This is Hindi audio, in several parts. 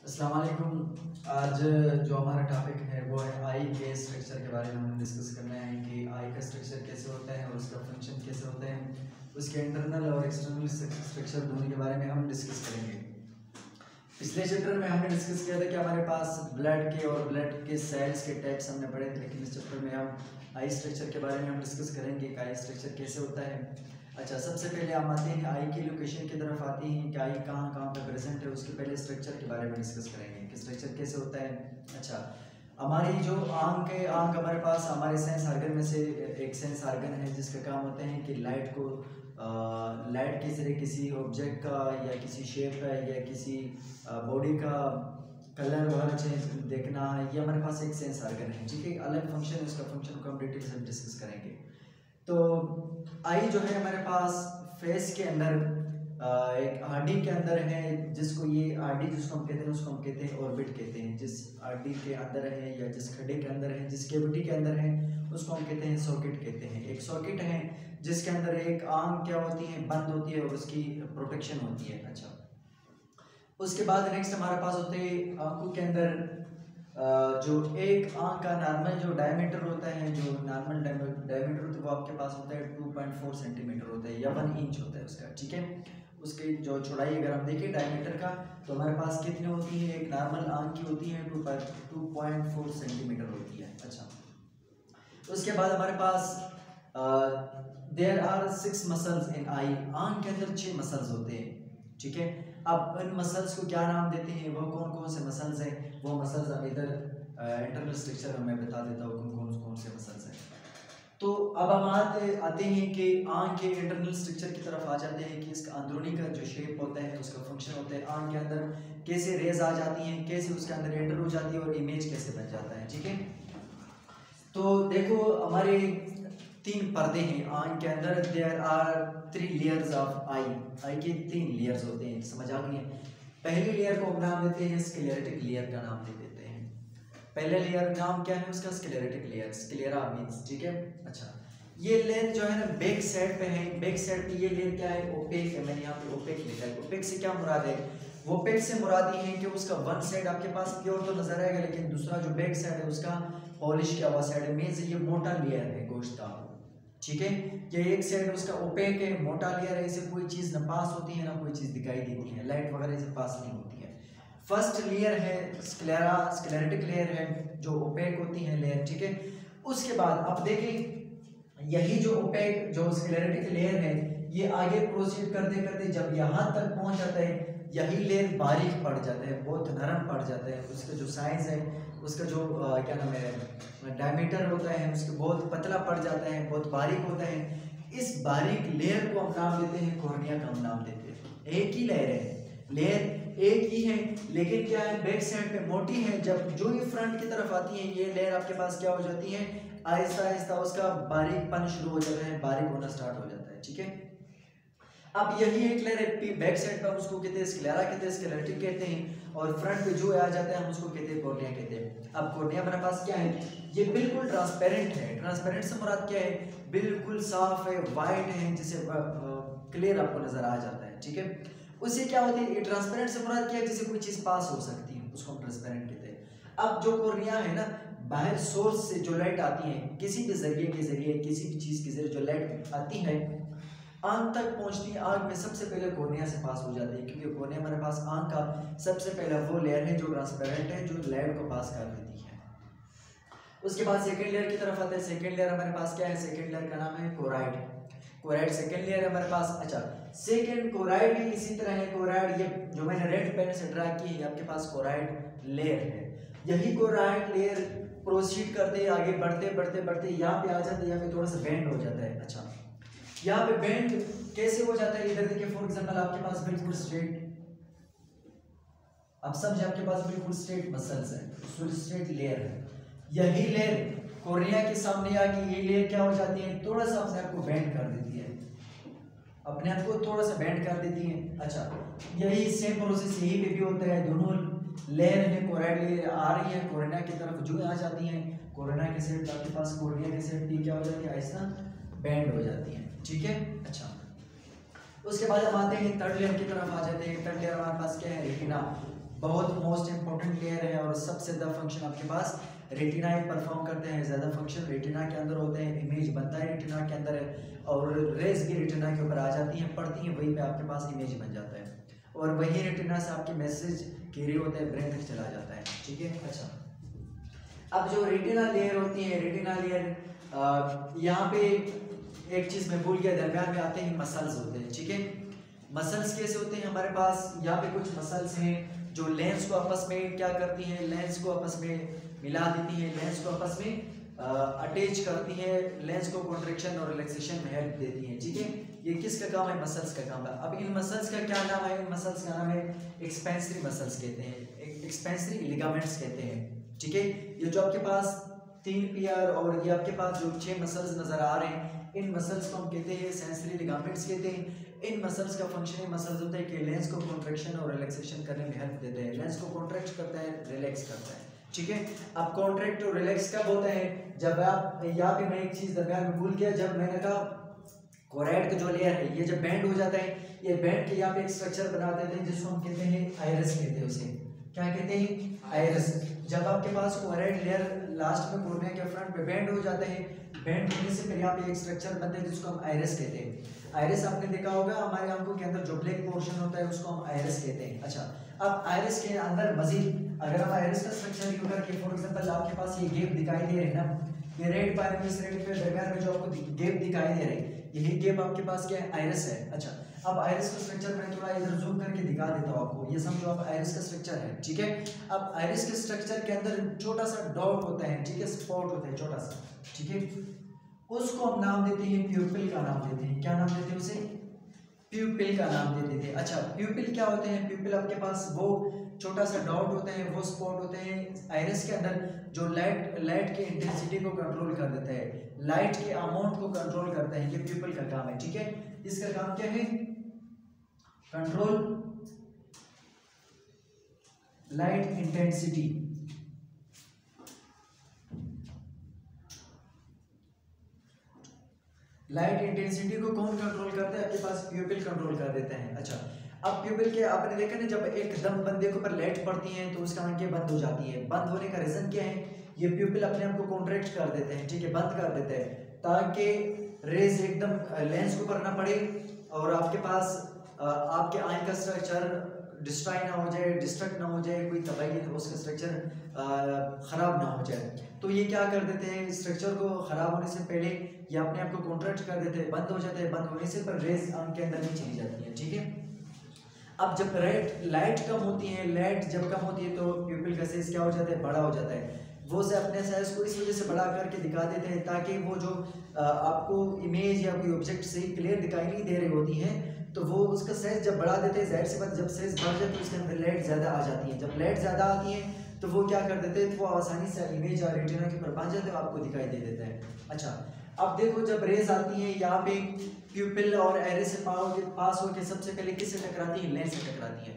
अस्सलाम वालेकुम। आज जो हमारा टॉपिक है वो है आई के स्ट्रक्चर के बारे में हम डिस्कस करना है कि आई का स्ट्रक्चर कैसे होता है और उसका फंक्शन कैसे होता है, उसके इंटरनल और एक्सटर्नल स्ट्रक्चर दोनों के बारे में हम डिस्कस करेंगे। पिछले चैप्टर में हमने डिस्कस किया था कि हमारे पास ब्लड के और ब्लड के सेल्स के टाइप्स हमने पढ़े थे, लेकिन इस चैप्टर में हम आई स्ट्रक्चर के बारे में हम डिस्कस करेंगे कि आई स्ट्रक्चर कैसे होता है। अच्छा, सबसे पहले हम आते हैं आई की लोकेशन की तरफ आते हैं कि आई कहाँ कहाँ पे प्रेजेंट है। उसके पहले स्ट्रक्चर के बारे में डिस्कस करेंगे कि स्ट्रक्चर कैसे होता है। अच्छा, हमारी जो आंख है, आंख हमारे पास हमारे सेंस आर्गन में से एक सेंस आर्गन है जिसका काम होता है कि लाइट को लाइट के जरिए किसी ऑब्जेक्ट का या किसी शेप का या किसी बॉडी का कलर वगैरह चेंज देखना, ये हमारे पास एक सेंस आर्गन है। ठीक है, अलग फंक्शन है, उसका फंक्शन को हम डिटेल से डिस्कस करेंगे। तो आई जो है हमारे पास फेस के अंदर एक आरडी के अंदर है, जिसको ये आरडी जिसको हम कहते हैं उसको हम कहते हैं ऑर्बिट कहते हैं। जिस आरडी के अंदर है या जिस खड्डे के अंदर है, जिस कैविटी के अंदर है, उसको हम कहते हैं सॉकेट कहते हैं। एक सॉकेट है जिसके अंदर एक आंख क्या होती है, बंद होती है और उसकी प्रोटेक्शन होती है। अच्छा, उसके बाद नेक्स्ट हमारे पास होते हैं आंखों के अंदर जो एक आंख का नॉर्मल जो डायमीटर होता है, जो नॉर्मल डायमीटर होता है वो आपके पास होता है 2.4 सेंटीमीटर होता है या 1 इंच होता है उसका। ठीक है, उसकी जो चौड़ाई अगर हम देखें डायमीटर का तो हमारे पास कितनी होती है, एक नॉर्मल आंख की होती है 2.4 सेंटीमीटर होती है। अच्छा, उसके बाद हमारे पास देयर आर 6 मसल्स इन आई। आंख के अंदर 6 मसल्स होते हैं। ठीक है, अब इन मसल्स को क्या नाम देते हैं, वो कौन कौन से मसल्स हैं, वो मसल्स अब इधर इंटरनल स्ट्रक्चर में बता देता हूँ कौन कौन से मसल्स हैं। तो अब हम आते हैं कि आंख के इंटरनल स्ट्रक्चर की तरफ आ जाते हैं कि इसका अंदरूनी का जो शेप होता है, उसका फंक्शन होता है, आंख के अंदर कैसे रेज आ जाती हैं, कैसे उसके अंदर एंटर हो जाती है और इमेज कैसे बन जाता है। ठीक है, तो देखो हमारे 3 पर्दे हैं आंख के अंदर। देयर आर 3 लेयर्स ऑफ आई। आई के 3 लेयर्स होते हैं, समझ आ गई है। पहली लेयर को हम नाम देते हैं स्क्लेरेटिक लेयर का नाम दे देते हैं। पहले लेयर नाम क्या है उसका, स्क्लेरेटिक लेयर, स्क्लेरा मींस। ठीक है, अच्छा, ये लेयर जो है ना बैक साइड पे है। बैक साइड पे ये लेयर क्या है, ओपेक है। मैंने यहाँ पे ओपेक लिखा है। ओपेक से क्या मुराद है, ओपेक से मुराद ये है कि उसका वन साइड आपके पास प्योर तो नजर आएगा, लेकिन दूसरा जो बैक साइड है उसका पॉलिश किया हुआ साइड है, मींस ये मोटा लेयर है गोश्त का। ठीक है, ये एक साइड उसका ओपेक है, मोटा लेयर है, इसे कोई चीज न पास होती है ना कोई चीज दिखाई देती है, लाइट वगैरह इसे पास नहीं होती है। फर्स्ट लेयर है स्क्लेरा, स्क्लेरेटिक लेयर है जो ओपेक होती है लेयर। ठीक है, उसके बाद आप देखें यही जो ओपेक जो स्क्लेरेटिक लेयर है ये आगे प्रोसीड करते करते जब यहाँ तक पहुंच जाता है, यही लेयर बारीक पड़ जाता है, बहुत नरम पड़ जाता है। उसका जो साइज है, उसका जो क्या नाम है डायमीटर होता है, उसके बहुत पतला पड़ जाता है, बहुत बारीक होता है। इस बारीक लेयर को हम नाम देते हैं कॉर्निया का हम नाम देते हैं। एक ही लेयर है, लेयर एक ही है, लेकिन क्या है बैक साइड पे मोटी है। जब जो ये फ्रंट की तरफ आती है ये लेयर आपके पास क्या हो जाती है, आहिस्ता आहिस्ता उसका बारीकपन शुरू हो जाता है, बारीक होना स्टार्ट हो जाता है। ठीक है, अब यही एक लेयर है बैक साइड पर, उसको कहते हैं स्क्लेरा कहते हैं, स्क्लेरेटिक कहते हैं, और फ्रंट पे जो आ जाता है हम उसको कहते हैं कॉर्निया कहते हैं। अब कॉर्निया हमारे पास क्या है, ये बिल्कुल ट्रांसपेरेंट है। ट्रांसपेरेंट से मुराद क्या है, बिल्कुल साफ है, वाइट है, जिसे क्लियर आपको नजर आ जाता है। ठीक है, उससे क्या होती है, ट्रांसपेरेंट से मुराद क्या है, जिसे कोई चीज पास हो सकती है, उसको हम ट्रांसपेरेंट कहते हैं। अब जो कॉर्निया है ना, बाहर सोर्स से जो लाइट आती है, किसी भी जरिए के जरिए, किसी भी चीज के जरिए जो लाइट आती है आंख तक पहुंचती है, आंख में सबसे पहले कॉर्निया से पास हो जाती है, क्योंकि कॉर्निया हमारे पास आंख का सबसे पहला वो लेयर है जो ट्रांसपेरेंट है, जो लाइट को पास कर देती है। उसके बाद सेकंड लेयर की तरफ आते हैं। सेकंड लेयर हमारे पास क्या है, सेकंड लेयर का नाम है कोराइड। कोराइड सेकंड लेयर है हमारे पास। अच्छा, सेकंड कोराइड भी इसी तरह है। कोराइड ये जो मैंने रेड पेन से ड्रा की है आपके पास कोराइड लेयर है। यही कोराइड लेयर प्रोसीड करते आगे बढ़ते बढ़ते बढ़ते यहाँ पे आ जाते हैं, यहाँ पे थोड़ा सा बेंड हो जाता है। अच्छा, यहाँ पे बेंड कैसे हो जाता है, इधर देखिए फॉर एग्जांपल आपके पास बिल्कुल स्ट्रेट, अब समझे आपके पास बिल्कुल स्ट्रेट मसल्स है, स्ट्रेट लेयर है। यही लेयर कॉर्निया के सामने आके ये लेयर क्या हो जाती है, थोड़ा सा अपने आप को बेंड कर देती है, अपने आप को थोड़ा सा बेंड कर देती है। अच्छा, यही सेम प्रोसेस यही पे भी होता है। दोनों लेयर है कोराइड लेयर आ रही है कॉर्निया की तरफ जो आ जाती है, कॉर्निया के साइड आपके पास कॉर्निया के साइड भी क्या हो जाती है, आहिस्ता बेंड हो जाती है। ठीक है, अच्छा, उसके बाद हम आते हैं थर्ड लेयर की तरफ आ जाते हैं। थर्ड लेयर हमारे पास क्या है, रेटिना। बहुत मोस्ट इंपॉर्टेंट लेयर है और सबसे ज़्यादा फंक्शन आपके पास रेटिना ही परफॉर्म करते हैं। ज़्यादा फंक्शन रेटिना के अंदर होते हैं, इमेज बनता है रेटिना के अंदर और रेज भी रेटिना के ऊपर आ जाती हैं, पड़ती हैं, वहीं पे आपके पास इमेज बन जाता है और वही रेटिना से आपके मैसेज कैरी होता है, ब्रेन तक चला जाता है। ठीक है। अच्छा, अब जो रेटिना लेयर होती है, रेटिना लेयर यहाँ पे एक चीज़ मैं भूल गया, दरम्यान में आते हैं मसल्स होते हैं। ठीक है, मसल्स कैसे होते हैं हमारे पास, यहाँ पे कुछ मसल्स हैं जो लेंस को आपस में क्या करती हैं, लेंस को आपस में मिला देती हैं, लेंस को आपस में अटैच करती हैं, लेंस को कॉन्ट्रैक्शन और रिलैक्सेशन में हेल्प देती हैं। ठीक है, ये किसका काम है, मसल्स का काम है। अब इन मसल्स का क्या नाम है, इन मसल्स का नाम है एक्सपेंसरी मसल्स कहते हैं, एक्सपेंसरी लिगामेंट्स कहते हैं। ठीक है, ये जो आपके पास 3 पेयर और ये आपके पास जो 6 मसल्स नजर आ रहे हैं, इन मसल्स को हम कहते हैं सेंसरी लिगामेंट्स कहते हैं। इन मसल्स का फंक्शन ये मसल्स होता है कि लेंस को कॉन्ट्रैक्शन और रिलैक्सेशन करने में हेल्प देते हैं, लेंस को कॉन्ट्रैक्ट करता है, रिलैक्स करता है। ठीक है, अब कॉन्ट्रैक्ट और रिलैक्स कब होता है, जब आप यहाँ पे मैं एक चीज दरम्यान में भूल गया, जब मैंने कहा कोरैड का जो लेयर है ये जब बेंड हो जाता है, ये बेंड के यहाँ पे एक स्ट्रक्चर बना देते हैं जिसको हम कहते हैं आइरिस कहते हैं, उसे क्या कहते हैं, आइरिस। जब आपके पास कोरैड लेयर लास्ट में कॉर्निया के फ्रंट पे बेंड हो जाता है, बेंड होने से फिर यहाँ पे एक स्ट्रक्चर बनता है जिसको हम आइरिस कहते हैं। आइरिस आपने देखा होगा हमारे आंखों के अंदर जो ब्लैक पोर्शन होता है उसको हम आइरिस कहते हैं। अच्छा, अब आइरिस के अंदर मजीद अगर हम आइरिस का स्ट्रक्चर यूज करके, फॉर एग्जांपल आपके पास ये गैप दिखाई दे रहे हैं ना, ये रेड पायर में इस रेड पे दरमियान में जो आपको गैप दिखाई दे रहे हैं, यही गैप आपके पास क्या है, आइरिस है। अच्छा, अब आइरिस का स्ट्रक्चर मैं थोड़ा इधर जूम करके दिखा देता हूँ आपको, ये समझो आप आइरिस का स्ट्रक्चर है। ठीक है, अब आइरिस के स्ट्रक्चर के अंदर छोटा सा डॉट होता है, ठीक है, स्पॉट होता है छोटा सा। ठीक है, उसको हम नाम देते हैं प्यूपिल का नाम देते हैं, क्या नाम देते हैं उसे, प्यूपिल का नाम दे देते हैं। अच्छा, प्यूपिल क्या होते हैं, प्यूपिल आपके पास वो छोटा सा डॉट होते हैं, वो स्पॉट होते हैं आइरिस के अंदर जो लाइट की इंटेंसिटी को कंट्रोल कर देता है, लाइट के अमाउंट को कंट्रोल करता है, ये प्यूपिल का काम है। ठीक है, इसका काम क्या है, control light intensity. Light intensity को कौन कंट्रोल करता है, आपके पास प्यूपिल कंट्रोल कर देता है। अच्छा, अब प्यूपिल के आपने देखा ना, जब एकदम बंदे के ऊपर लाइट पड़ती है तो उसका आंखें बंद हो जाती है, बंद होने का रीजन क्या है, ये प्यूपिल अपने आप को कॉन्ट्रैक्ट कर देते हैं। ठीक है, बंद कर देते हैं ताकि रेज एकदम लेंस के ऊपर ना पड़े और आपके पास आपके आंख का स्ट्रक्चर डिस्ट्रॉय ना हो जाए, डिस्ट्रक्ट ना हो जाए, कोई तबाही उसका स्ट्रक्चर ख़राब ना हो जाए। तो ये क्या कर देते हैं, स्ट्रक्चर को ख़राब होने से पहले ये अपने आप को कॉन्ट्रैक्ट कर देते हैं, बंद हो जाते हैं, बंद होने से पर रेज आंख के अंदर नहीं चली जाती है। ठीक है, अब जब लाइट कम होती है, लाइट जब कम होती है तो प्यूपिल का साइज क्या हो जाता है, बड़ा हो जाता है। वो से अपने साइज को इस वजह से बड़ा करके दिखा देते हैं ताकि वो जो आपको इमेज या कोई ऑब्जेक्ट सही क्लियर दिखाई नहीं दे रही होती है, तो वो उसका साइज जब बढ़ा देते हैं, जाहिर सी बात जब साइज बढ़ जाए तो उसके अंदर लाइट ज़्यादा आ जाती है। जब लाइट ज़्यादा आती है तो वो क्या कर देते हैं, वो आसानी से इमेज और रेटिना के ऊपर बांध जाते हैं, आपको दिखाई दे देता है। अच्छा, अब देखो जब रेज आती है यहाँ पे प्यूपिल और आइरिस से पास होकर सबसे पहले किससे टकराती है, लेंस से टकराती है।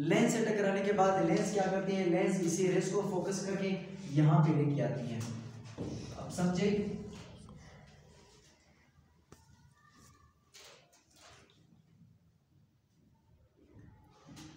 लेंस से टकराने के बाद लेंस क्या करती है, लेंस इसी रेज को फोकस करके यहाँ पे लेके आती है। अब समझे,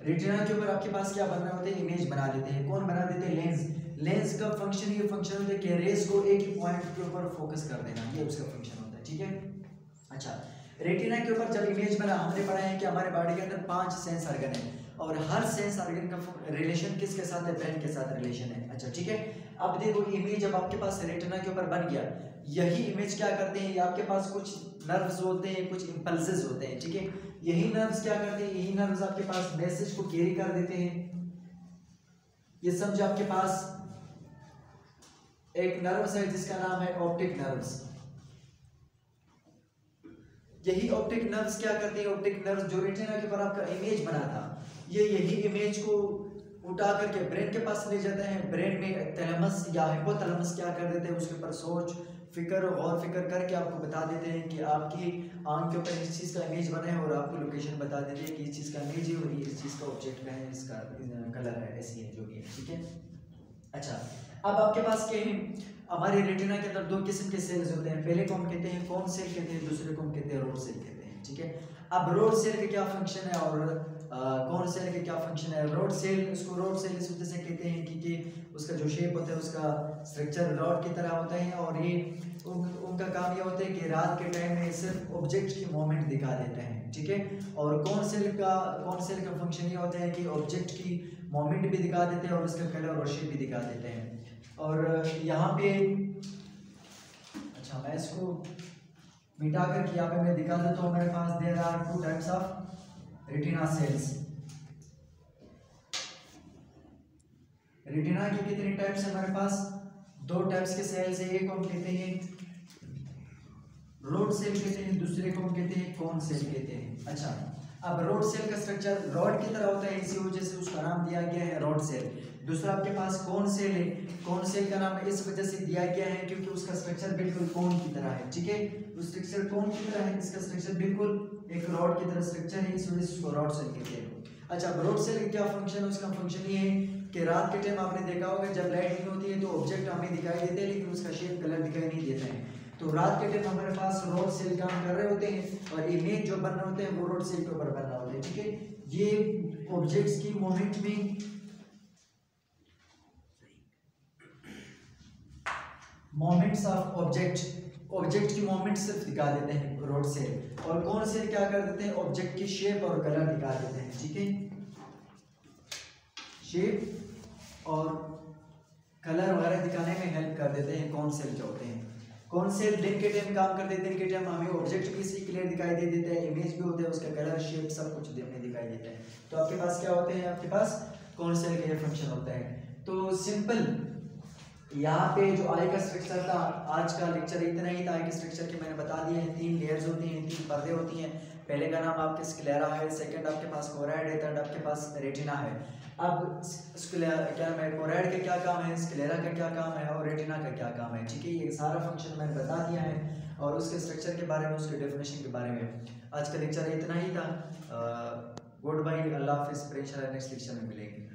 रेटिना के ऊपर आपके पास क्या बन रहा होता है, इमेज बना देते हैं। कौन बना देते हैं, लेंस। लेंस का फंक्शन ये फंक्शन होता है कि रेज को एक ही पॉइंट के ऊपर फोकस कर देना, ये उसका फंक्शन होता है। ठीक है। अच्छा, रेटिना के ऊपर जब इमेज बना, हमने पढ़ा है कि हमारे बॉडी के अंदर 5 सेंस ऑर्गन है और हर सेंस ऑर्गन का रिलेशन किसके साथ है, ब्रेन के साथ रिलेशन है। अच्छा, ठीक है। अब देखो इमेज जब आपके पास रेटिना के ऊपर बन गया, यही इमेज क्या करते हैं, ये आपके पास कुछ नर्व्स होते हैं, कुछ इंपल्सेस होते हैं। ठीक है, यही नर्व्स क्या करते हैं, यही नर्व्स आपके पास मैसेज को कैरी कर देते हैं। ये समझो आपके पास एक नर्व्स है जिसका नाम है ऑप्टिक नर्व्स। यही ऑप्टिक नर्व्स क्या करते हैं, ऑप्टिक नर्व्स जो रेटिना के ऊपर आपका इमेज बना था, ये यही इमेज को उठा करके ब्रेन के पास ले जाते हैं। ब्रेन में थैलेमस या हिपोथैलेमस क्या कर देते हैं, उसके ऊपर सोच फिक्र और फिक्र करके आपको बता देते हैं कि आपकी आंख के ऊपर इस चीज़ का इमेज बना है और आपको लोकेशन बता देते हैं कि इस चीज़ का इमेज है और ये इस चीज़ का ऑब्जेक्ट का है, इसका कलर है, ऐसी है जो भी है। ठीक है। अच्छा, अब आपके पास क्या है, हमारे रेटिना के अंदर 2 किस्म के सेल्स होते हैं। पहले को हम कहते हैं कोन सेल कहते हैं, दूसरे को हम कहते हैं रोड सेल कहते हैं। ठीक है। अब रोड सेल का क्या फंक्शन है और कौन सेल के क्या फंक्शन है। रॉड सेल, उसको रॉड सेल इस वजह से कहते हैं क्योंकि उसका जो शेप होता है उसका स्ट्रक्चर रॉड की तरह होता है, और ये उनका काम ये होता है कि रात के टाइम में सिर्फ ऑब्जेक्ट की मूवमेंट दिखा देते हैं, ठीक है। और कौन सेल का फंक्शन ये होता है कि ऑब्जेक्ट की मूवमेंट भी दिखा देते हैं और उसका कलर और शेप भी दिखा देते हैं। और यहाँ पे अच्छा, मैं इसको मिटा कर यहाँ पे मैं दिखा देता हूँ। मेरे पास there are 2 types of retina cells. Retina के कितने टाइप्स है हमारे पास? 2 टाइप्स के सेल्स है। एक हम कहते हैं रॉड सेल कहते हैं, दूसरे को हम कहते हैं कौन सेल कहते हैं। अच्छा, अब रॉड सेल का स्ट्रक्चर रॉड की तरह होता है, इसी वजह से उसका नाम दिया गया है रॉड सेल। दूसरा आपके पास कौन सेल है। कौन सेल का नाम इस वजह से दिया गया है क्योंकि उसका स्ट्रक्चर बिल्कुल कोन की तरह है, ठीक है। उस स्ट्रक्चर कोन की तरह है, इसका स्ट्रक्चर बिल्कुल एक रॉड की तरह स्ट्रक्चर है, इस वजह से उसको रॉड सेल कहते हैं। अच्छा, रॉड सेल का क्या फंक्शन है? उसका फंक्शन ये है कि रात के टाइम आपने देखा होगा जब लाइट नहीं होती है तो ऑब्जेक्ट हमें दिखाई देते हैं लेकिन उसका शेप कलर दिखाई नहीं देता है। तो रात के टाइम हमारे पास रॉड सेल काम कर रहे होते हैं और इमेज जो बन रहे होते हैं वो रॉड सेल के ऊपर बन रहे होते हैं, ठीक है। ये ऑब्जेक्ट्स की मूवमेंट में मोमेंट्स ऑफ ऑब्जेक्ट की मूवमेंट सिर्फ दिखा देते हैं रॉड सेल, और कौन सेल क्या कर देते हैं? ऑब्जेक्ट की शेप और कलर दिखा देते हैं, ठीक है। शेप और कलर वगैरह दिखाने में हेल्प कर देते हैं कौन सेल जो होते हैं। कौन सेल दिन के टाइम काम करते हैं, दिन के टाइम हमें ऑब्जेक्ट भी इसी क्लियर दिखाई दे देता है, इमेज भी होता है, उसका कलर शेप सब कुछ दिन में दिखाई देता है। तो आपके पास क्या होते हैं? आपके पास कौन सेल का ये फंक्शन होता है। तो सिंपल यहाँ पे जो आई का स्ट्रक्चर था, आज का लेक्चर इतना ही था। आई के स्ट्रक्चर के मैंने बता दिए हैं, 3 लेयर्स होती हैं, 3 पर्दे होती हैं। पहले का नाम आपके स्क्लेरा है, सेकंड आपके पास कोराइड है, थर्ड आपके पास रेटिना है। अब क्या मैं कोराइड का क्या काम है, स्क्लेरा का क्या काम है और रेटिना का क्या काम है, ठीक है। ये सारा फंक्शन मैंने बता दिया है और उसके स्ट्रक्चर के बारे में, उसके डेफिनेशन के बारे में। आज का लेक्चर इतना ही था। गुड बाय, अल्लाह हाफिज़। इंशाल्लाह नेक्स्ट लेक्चर में मिलेंगे।